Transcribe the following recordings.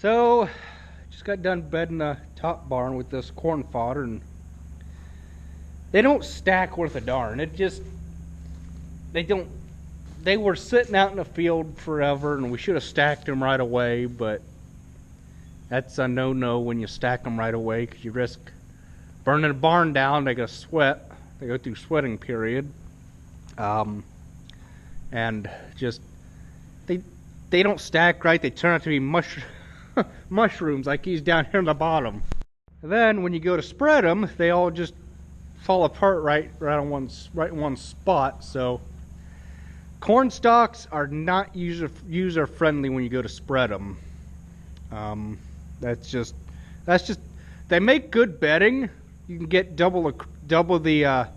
So, just got done bedding the top barn with this corn fodder, and they don't stack worth a darn. They don't, they were sitting out in the field forever, and we should have stacked them right away, but that's a no-no when you stack them right away, because you risk burning the barn down. They got sweat. They go through sweating period. And just, they don't stack right. They turn out to be mushrooms like these down here on the bottom. And then when you go to spread them, they all just fall apart right in one spot. So corn stalks are not user friendly when you go to spread them. That's just they make good bedding. You can get double the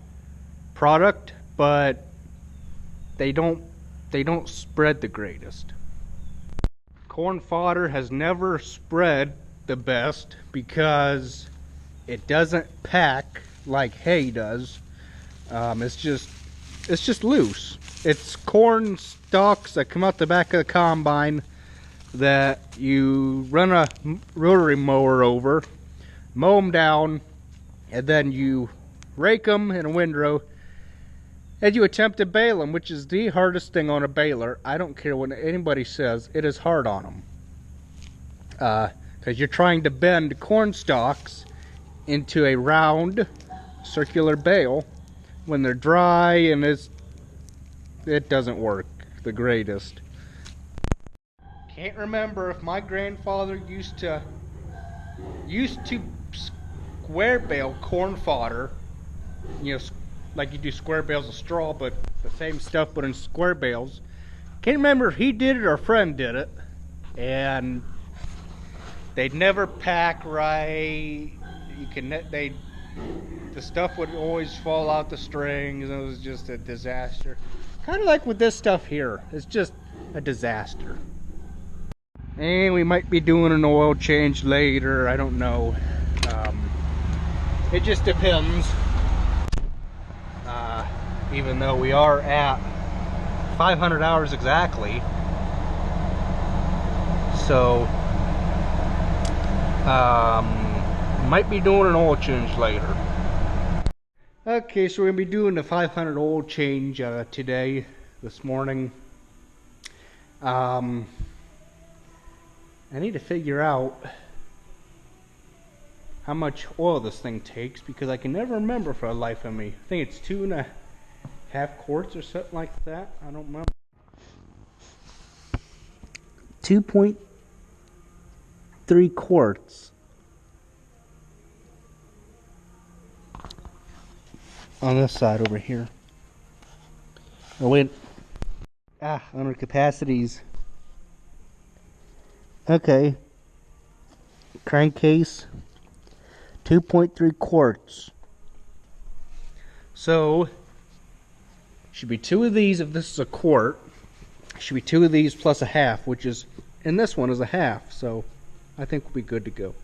product, but they don't spread the greatest. Corn fodder has never spread the best because it doesn't pack like hay does. It's just loose. It's corn stalks that come out the back of the combine that you run a rotary mower over, mow them down, and then you rake them in a windrow and you attempt to bale them, which is the hardest thing on a baler. I don't care what anybody says, it is hard on them. Because you're trying to bend corn stalks into a round circular bale when they're dry, and it doesn't work the greatest. Can't remember if my grandfather used to square bale corn fodder, you know, like you do square bales of straw, but the same stuff but in square bales. Can't remember if he did it or a friend did it, and they'd never pack right. The stuff would always fall out the strings, and it was just a disaster. Kind of like with this stuff here, it's just a disaster. And we might be doing an oil change later, I don't know. It just depends. Even though we are at 500 hours exactly, so might be doing an oil change later. Okay, so we're gonna be doing the 500 oil change this morning. I need to figure out how much oil this thing takes, because I can never remember for the life of me. I think it's 2.5 quarts or something like that. I don't remember. 2.3 quarts. On this side over here. Oh wait. Under capacities. Okay. Crankcase. 2.3 quarts. So should be 2 of these if this is a quart. Should be 2 of these plus a half, which is, and this one is a half, so I think we'll be good to go.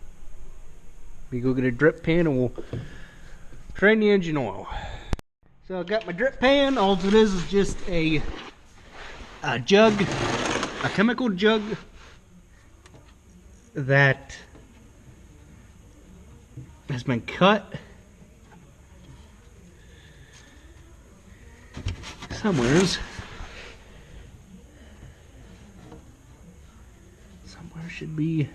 We go get a drip pan and we'll drain the engine oil. So I've got my drip pan. All it is just a jug, a chemical jug that has been cut somewhere should be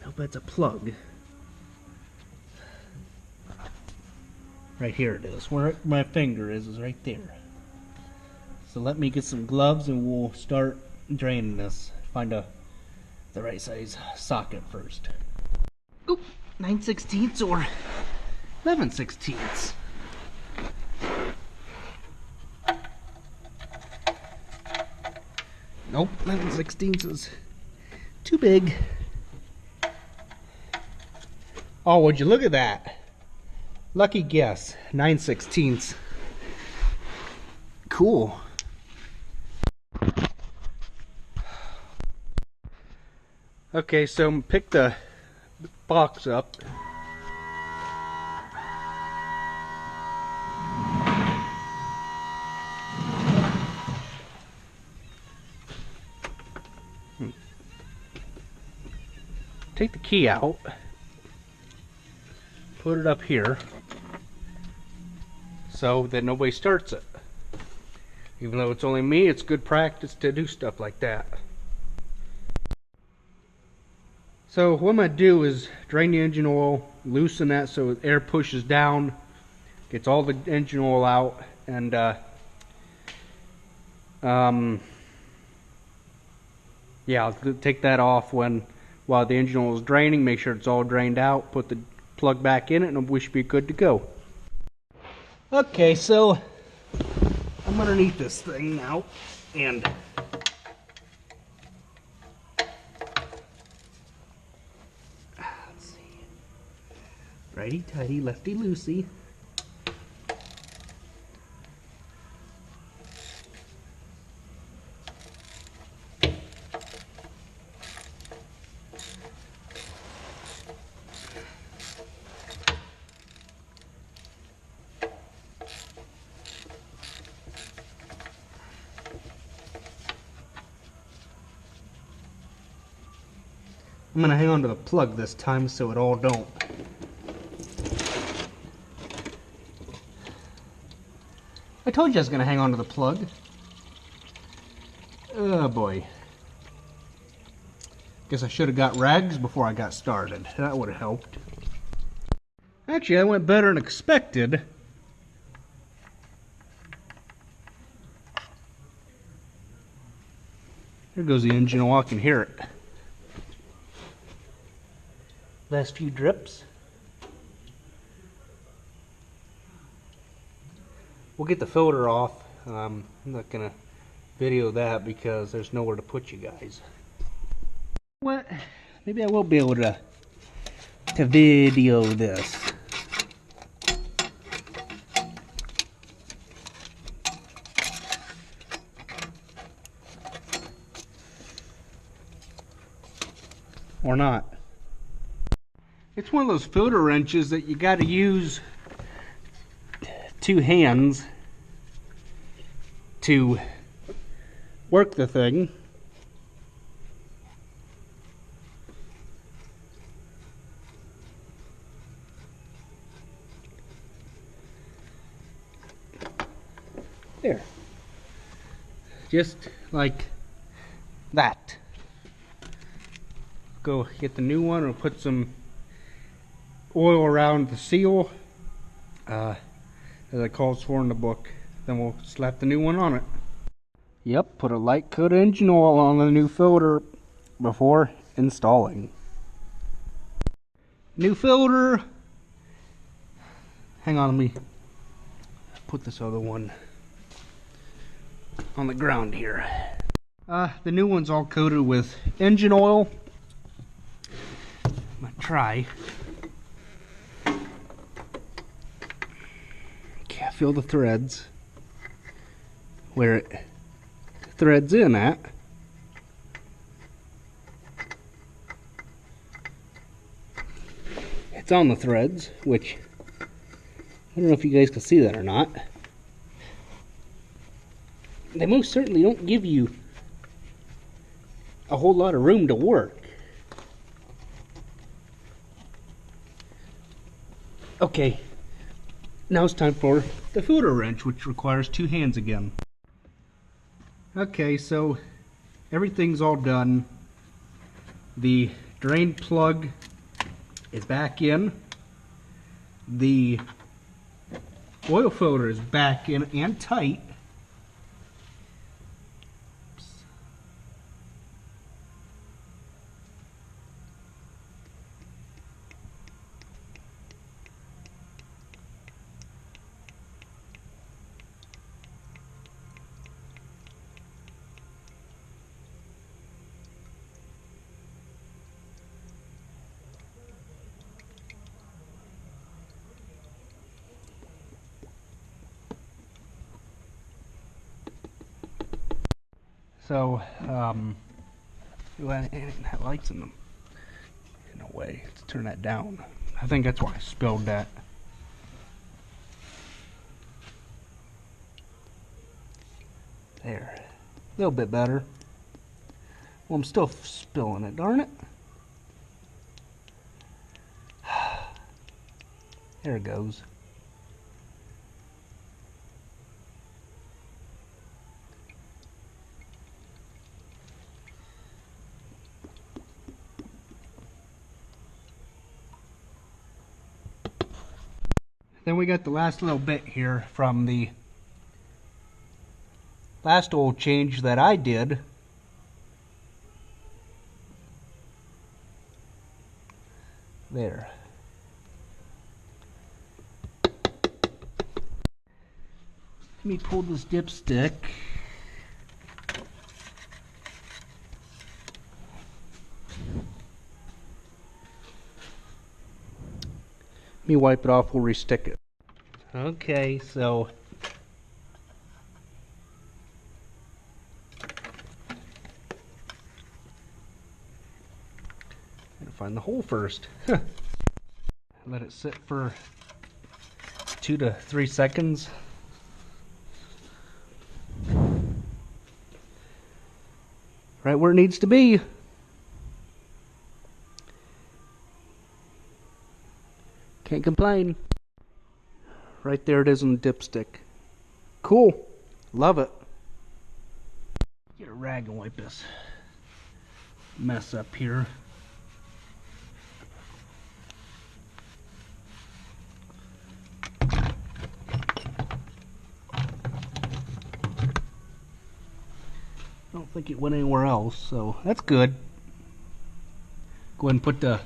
nope, that's a plug. Right here it is. Where my finger is right there. So let me get some gloves and we'll start draining this. Find the right size socket first. Oop, 9/16 or 11/16. Nope, 11/16 is too big. Oh, would you look at that? Lucky guess, 9/16. Cool. Okay, so pick the box up. take the key out, put it up here so that nobody starts it. Even though it's only me, it's good practice to do stuff like that. So what I'm going to do is drain the engine oil, loosen that so air pushes down, gets all the engine oil out, and yeah, I'll take that off while the engine oil is draining, make sure it's all drained out, put the plug back in it, and we should be good to go. Okay, so I'm underneath this thing now, and let's see, righty tighty, lefty loosey. I'm gonna hang on to the plug this time so it all don't. I told you I was gonna hang on to the plug. Oh boy. Guess I should have got rags before I got started. That would have helped. Actually, that went better than expected. There goes the engine oil, I can hear it. Last few drips. We'll get the filter off. I'm not gonna video that because there's nowhere to put you guys. What? Maybe I will be able to video this. Or not. It's one of those filter wrenches that you got to use two hands to work the thing. There. Just like that. Go get the new one or put some oil around the seal as it calls for in the book. Then we'll slap the new one on it. Yep, put a light coat of engine oil on the new filter before installing. New filter. Hang on, let me put this other one on the ground here. The new one's all coated with engine oil. I'm gonna try. Okay, I feel the threads where it threads in at. It's on the threads, which I don't know if you guys can see that or not. They most certainly don't give you a whole lot of room to work. Okay, now it's time for the fodder wrench, which requires two hands again. Okay, so everything's all done. The drain plug is back in. The oil filter is back in and tight. So, well, it had lights in them. In a way, let's turn that down. I think that's why I spilled that. There, a little bit better. Well, I'm still spilling it, darn it. There it goes. Then we got the last little bit here from the last oil change that I did. There. Let me pull this dipstick. Let me wipe it off, we'll restick it. Okay, so gotta find the hole first. Let it sit for 2 to 3 seconds. Right where it needs to be. Can't complain. Right there it is on the dipstick. Cool. Love it. Get a rag and wipe this mess up here. I don't think it went anywhere else, so that's good. Go ahead and put the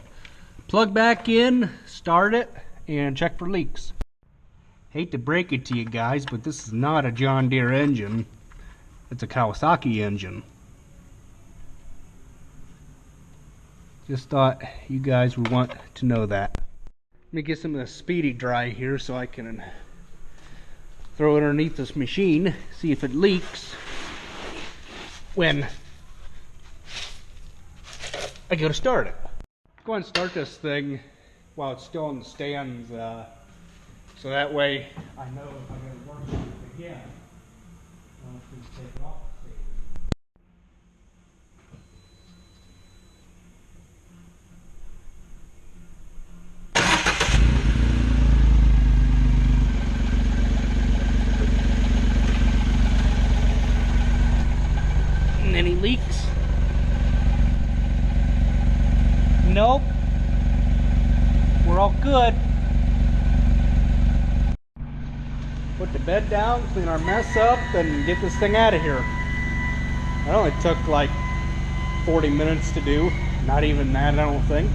plug back in, start it, and check for leaks. Hate to break it to you guys, but this is not a John Deere engine. It's a Kawasaki engine. Just thought you guys would want to know that. Let me get some of the Speedy Dry here so I can throw it underneath this machine, see if it leaks when I go to start it. Go ahead and start this thing while it's still in the stands, so that way I know if I'm going to work on it again. I don't have to take it off the stand. Any leaks? Nope. We're all good. Put the bed down, clean our mess up, and get this thing out of here. That only took like 40 minutes to do. Not even that, I don't think.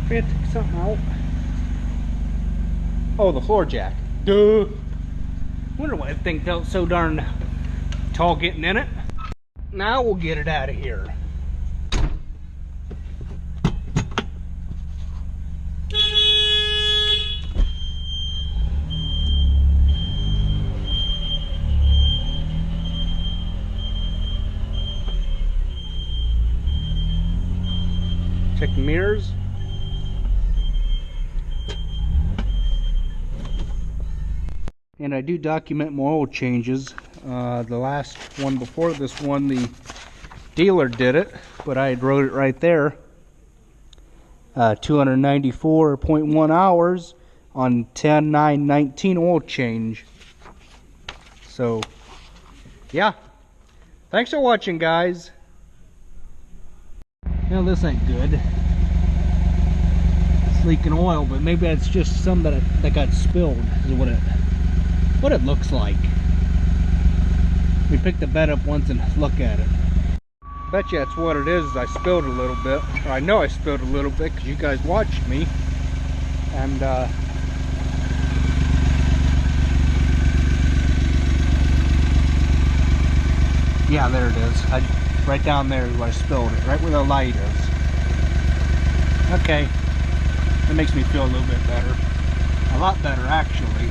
Take something out. Oh, the floor jack. Duh. Wonder why that thing felt so darn tall getting in it. Now we'll get it out of here. Check the mirrors. And I do document my oil changes. The last one before this one, the dealer did it, but I wrote it right there. 294.1 hours on 10/9/19 oil change. So, yeah. Thanks for watching, guys. Now this ain't good. It's leaking oil, but maybe that's just some that got spilled. Is what it looks like. We pick the bed up once and look at it. Bet you that's what it is. I spilled a little bit, or I know I spilled a little bit because you guys watched me. And yeah, there it is. Right down there is where I spilled it, right where the light is. Okay, that makes me feel a little bit better. A lot better, actually.